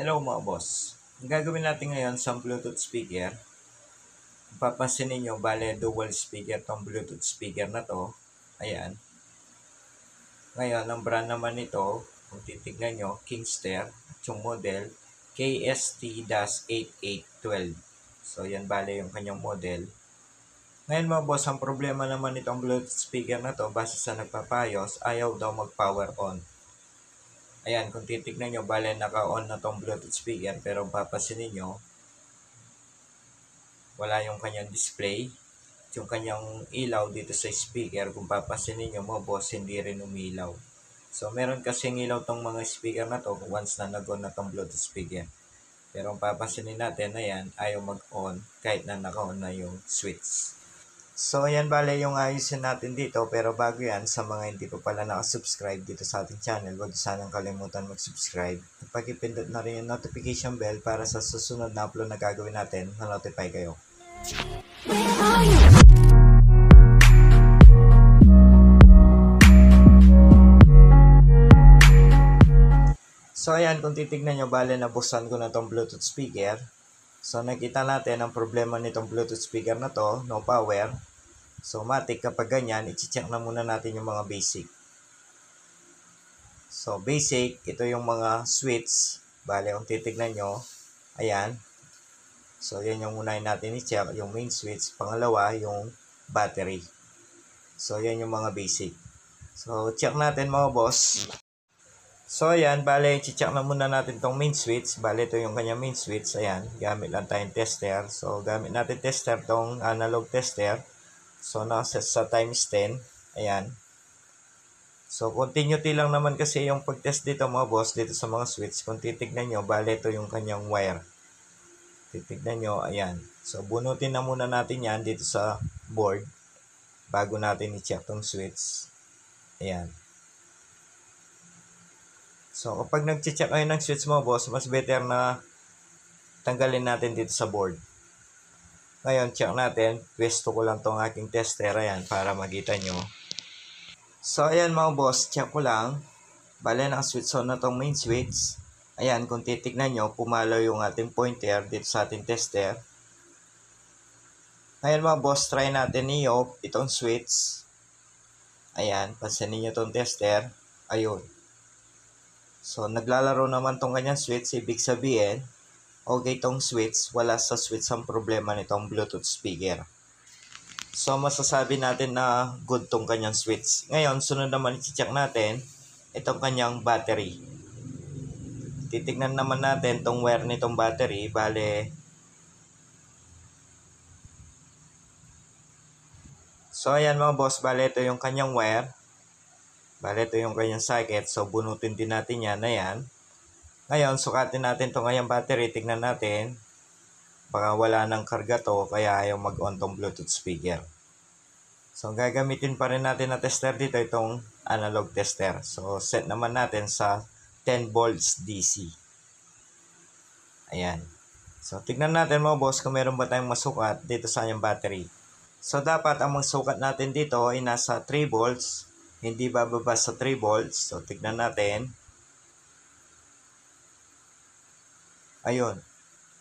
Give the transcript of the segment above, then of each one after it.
Hello mga boss. Ang gagawin natin ngayon sa Bluetooth speaker, papansin ninyo, bale dual speaker tong Bluetooth speaker na to. Ayan. Ngayon, ang brand naman nito, kung titignan nyo, Kingster, at yung model, KST-8812. So, yan bale yung kanyang model. Ngayon mga boss, ang problema naman nitong Bluetooth speaker na to, base sa nagpapayos, ayaw daw mag-power on. Ayan, kung titignan nyo, bale naka-on na tong Bluetooth speaker, pero papasinin nyo, wala yung kanyang display. Yung kanyang ilaw dito sa speaker, kung papansinin nyo mo, boss, hindi rin umilaw. So, meron kasing ilaw tong mga speaker na to once na nag-on na tong Bluetooth speaker. Pero ang papansinin natin, ayan, ayaw mag-on kahit na naka-on na yung switch. So, ayan bale yung ayusin natin dito. Pero bago yan, sa mga hindi pa pala nakasubscribe dito sa ating channel, huwag sanang kalimutan mag-subscribe. At pag-ipindot na rin yung notification bell para sa susunod na upload na gagawin natin, na-notify kayo. So ayan, kung titignan nyo, bale nabuksan ko na tong Bluetooth speaker. So nakita natin ang problema nitong Bluetooth speaker na to, no power. So matik kapag ganyan, i-check na muna natin yung mga basic. So basic, ito yung mga switch. Bale kung titignan nyo, ayan. So yan yung unahin natin i-check, yung main switch. Pangalawa, yung battery. So yan yung mga basic. So check natin mga boss. So, ayan, bale, check na muna natin tong main switch. Bale, ito yung kanya main switch. Ayan, gamit lang tayong tester. So, gamit natin tester tong analog tester. So, nakaset sa times 10. Ayan. So, continuity lang naman kasi yung pag-test dito mga boss, dito sa mga switch. Kung titignan nyo, bale, ito yung kanyang wire. Titignan nyo, ayan. So, bunutin na muna natin yan dito sa board bago natin i-check tong switch. Ayan. So, kapag nag-check kayo ng switch mo, boss, mas better na tanggalin natin dito sa board. Ngayon, check natin. Pwesto ko lang tong aking tester. Ayan, para makita nyo. So, ayan mga boss, check ko lang. Bale, naka-switch on na tong main switch. Ayan, kung titignan nyo, pumalo yung ating pointer dito sa ating tester. Ngayon mga boss, try natin i-off itong switch. Ayan, pansinin nyo tong tester. Ayun. So, naglalaro naman tong kanyang switch. Ibig sabihin, okay tong switch. Wala sa switch ang problema nitong Bluetooth speaker. So, masasabi natin na good tong kanyang switch. Ngayon, sunod naman i-check natin itong kanyang battery. Titignan naman natin tong wire nitong battery. Bale, so, ayan mga boss. Bale, ito yung kanyang wire. Bale, ito yung kanyang socket. So, bunutin din natin yan. Ayan. Ngayon, sukatin natin itong kanyang battery. Tignan natin. Baka wala ng karga to, kaya ayaw mag-on tong Bluetooth speaker. So, gagamitin pa rin natin na tester dito, itong analog tester. So, set naman natin sa 10 volts DC. Ayan. So, tignan natin mga boss kung meron ba tayong masukat dito sa kanyang battery. So, dapat ang masukat natin dito ay nasa 3 volts. Hindi bababa sa 3 volts. So, tignan natin. Ayun.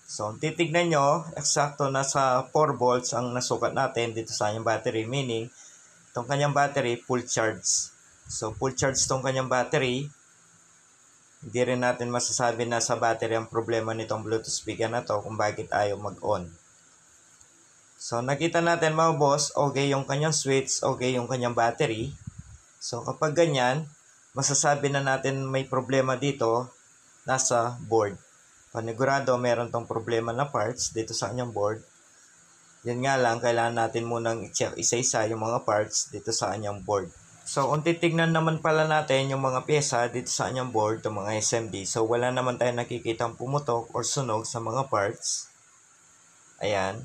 So, titignan nyo, eksakto nasa 4 volts ang nasukat natin dito sa kanyang battery. Meaning, itong kanyang battery, full charge. So, full charge itong kanyang battery. Hindi rin natin masasabi na sa battery ang problema nitong Bluetooth speaker na to kung bakit ayaw mag-on. So, nakita natin mga boss, okay yung kanyang switch, okay yung kanyang battery. So, kapag ganyan, masasabi na natin may problema dito, nasa board. Panigurado, meron tong problema na parts dito sa kanyang board. Yan nga lang, kailangan natin munang i-check isa-isa yung mga parts dito sa kanyang board. So, kung titignan naman pala natin yung mga pyesa dito sa kanyang board, yung mga SMD, so wala naman tayo nakikitang pumutok or sunog sa mga parts. Ayan.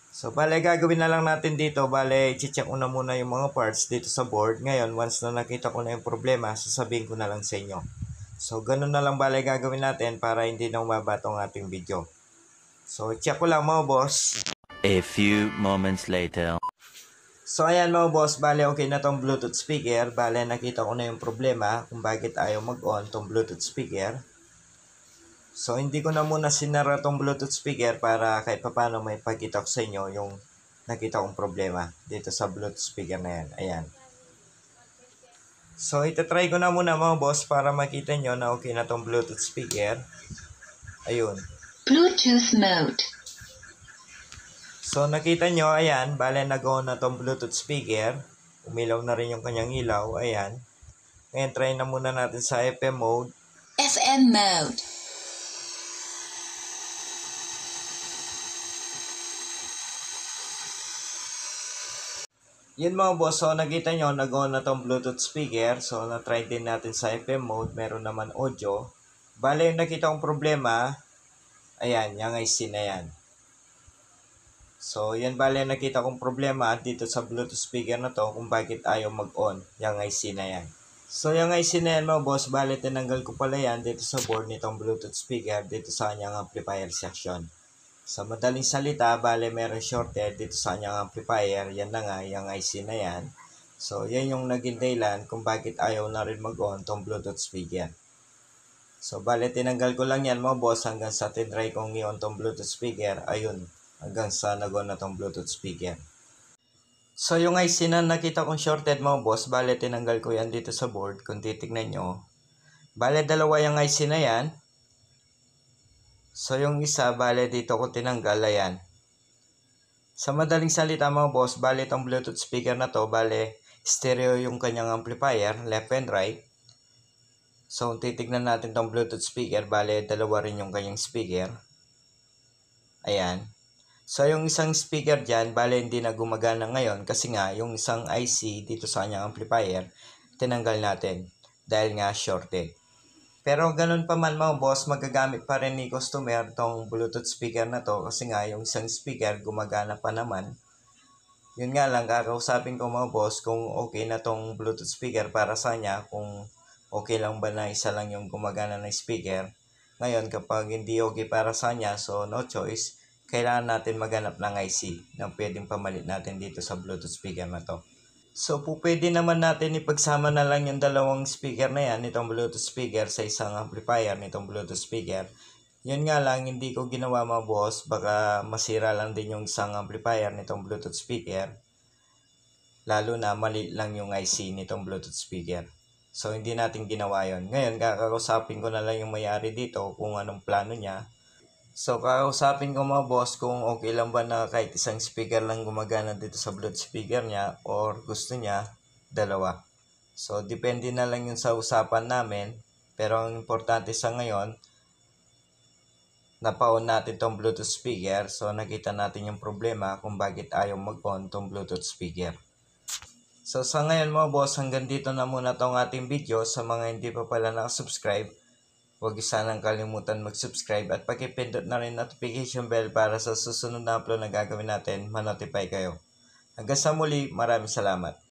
So, bale, gagawin na lang natin dito. Bale, i-check ko na muna yung mga parts dito sa board. Ngayon, once na nakita ko na yung problema, sasabihin ko na lang sa inyo. So, ganun na lang bale gagawin natin para hindi na umaba tong ating video. So, check ko lang mga boss. A few moments later. So, ayan mga boss. Bale, okay na tong Bluetooth speaker. Bale, nakita ko na yung problema kung bakit ayaw mag-on tong Bluetooth speaker. So, hindi ko na muna sinara tong Bluetooth speaker para kahit papaano may pagkita ko sa inyo yung nakita kong problema dito sa Bluetooth speaker na yan. Ayan. So, itatry ko na muna mga boss para makita nyo na okay na tong Bluetooth speaker. Ayun. Bluetooth mode. So, nakita nyo, ayan, bale nag-on na tong Bluetooth speaker. Umilaw na rin yung kanyang ilaw, ayan. Ngayon, try na muna natin sa FM mode. FM mode. Yun mga boss, so nakita nyo, nag-on na tong Bluetooth speaker. So, na-try din natin sa FM mode. Meron naman audio. Bale, yung nakita kong problema, ayan, yung IC na yan. So, yan bale, nakita kong problema dito sa Bluetooth speaker na to kung bakit ayaw mag-on yung IC na yan. So, yung IC na yan mga boss, bale, tinanggal ko pala yan dito sa board nitong Bluetooth speaker dito sa kanyang amplifier section. Sa madaling salita, bale meron shorted dito sa kanyang amplifier. Yan na nga, yung IC na yan. So, yan yung naging dahilan kung bakit ayaw na rin mag-on tong Bluetooth speaker. So, bale, tinanggal ko lang yan mga boss hanggang sa tinry kong i-on tong Bluetooth speaker. Ayun, hanggang sa nag-on na tong Bluetooth speaker. So, yung IC na nakita kong shorted mga boss, bale, tinanggal ko yan dito sa board. Kung titignan nyo, bale, dalawa yung IC na yan. So, yung isa, bale, dito ko tinanggal, ayan. Sa madaling salita mga boss, bale, itong Bluetooth speaker na to, bale, stereo yung kanyang amplifier, left and right. So, kung titignan natin itong Bluetooth speaker, bale, dalawa rin yung kanyang speaker. Ayan. So, yung isang speaker dyan, bale, hindi na gumagana ngayon kasi nga, yung isang IC dito sa kanyang amplifier, tinanggal natin dahil nga shorted. Pero ganun pa man mga boss, magagamit pa rin ni customer tong Bluetooth speaker na to kasi nga yung isang speaker gumagana pa naman. Yun nga lang, kakausapin ko mga boss kung okay na tong Bluetooth speaker para sa kanya, kung okay lang ba na isa lang yung gumagana na speaker. Ngayon, kapag hindi okay para sa kanya, so no choice, kailangan natin maghanap ng IC na pwedeng pamalit natin dito sa Bluetooth speaker na to. So, pwede naman natin ipagsama na lang yung dalawang speaker na yan, itong Bluetooth speaker sa isang amplifier nitong Bluetooth speaker. Yun nga lang, hindi ko ginawa mga boss, baka masira lang din yung isang amplifier nitong Bluetooth speaker. Lalo na mali lang yung IC nitong Bluetooth speaker. So, hindi natin ginawa yun. Ngayon, kakausapin ko na lang yung may-ari dito kung anong plano niya. So, kakausapin ko mga boss kung okay lang ba na kahit isang speaker lang gumagana dito sa Bluetooth speaker niya or gusto niya dalawa. So, depende na lang yun sa usapan namin. Pero ang importante sa ngayon, napaon natin tong Bluetooth speaker. So, nakita natin yung problema kung bakit ayaw mag-on tong Bluetooth speaker. So, sa ngayon mga boss, hanggang dito na muna tong ating video. Sa mga hindi pa pala nakasubscribe, huwag sanang kalimutan mag-subscribe at pakipindot na rin notification bell para sa susunod na upload na gagawin natin, ma-notify kayo. Hanggang sa muli, maraming salamat.